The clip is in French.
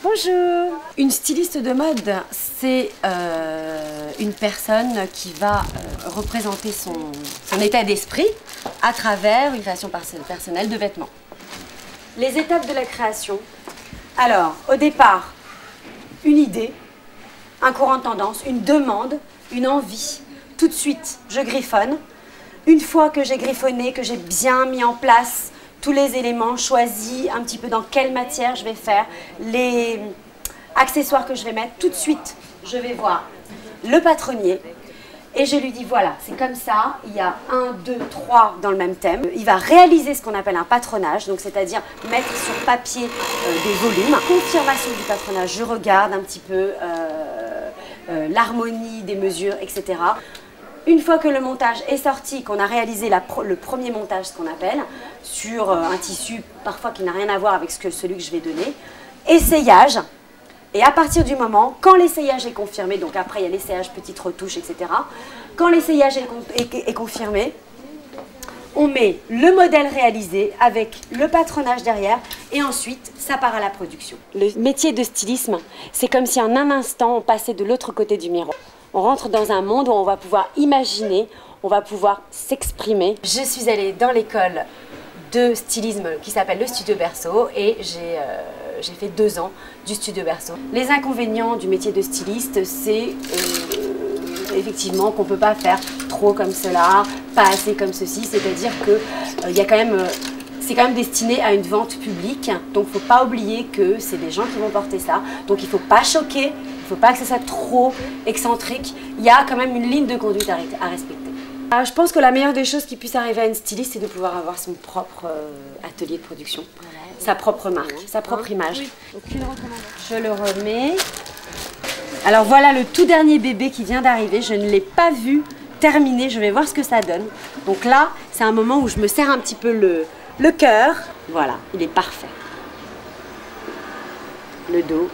Bonjour. Une styliste de mode, c'est une personne qui va représenter son état d'esprit à travers une création personnelle de vêtements. Les étapes de la création. Alors, au départ, une idée, un courant de tendance, une demande, une envie. Tout de suite, je griffonne. Une fois que j'ai griffonné, que j'ai bien mis en place tous les éléments, choisis un petit peu dans quelle matière je vais faire, les accessoires que je vais mettre, tout de suite, je vais voir le patronnier et je lui dis voilà, c'est comme ça, il y a 1, 2, 3 dans le même thème. Il va réaliser ce qu'on appelle un patronage, donc c'est-à-dire mettre sur papier des volumes. Confirmation du patronage, je regarde un petit peu l'harmonie des mesures, etc. Une fois que le montage est sorti, qu'on a réalisé le premier montage, ce qu'on appelle, sur un tissu parfois qui n'a rien à voir avec celui que je vais donner, essayage. Et à partir du moment, quand l'essayage est confirmé, donc après il y a l'essayage, petite retouche, etc. Quand l'essayage est confirmé, on met le modèle réalisé avec le patronage derrière et ensuite ça part à la production. Le métier de stylisme, c'est comme si en un instant on passait de l'autre côté du miroir. On rentre dans un monde où on va pouvoir imaginer, on va pouvoir s'exprimer. Je suis allée dans l'école de stylisme qui s'appelle le Studio Berceau et j'ai fait 2 ans du Studio Berceau. Les inconvénients du métier de styliste, c'est effectivement qu'on ne peut pas faire trop comme cela, pas assez comme ceci, c'est-à-dire que c'est quand même destiné à une vente publique, donc il ne faut pas oublier que c'est des gens qui vont porter ça, donc il ne faut pas choquer, il ne faut pas que ça soit trop excentrique, il y a quand même une ligne de conduite à respecter. Je pense que la meilleure des choses qui puisse arriver à une styliste, c'est de pouvoir avoir son propre atelier de production, sa propre marque, sa propre image. Oui. Aucune recommandation. Je le remets. Alors voilà le tout dernier bébé qui vient d'arriver, je ne l'ai pas vu terminé, je vais voir ce que ça donne. Donc là, c'est un moment où je me serre un petit peu le cœur. Voilà, il est parfait. Le dos.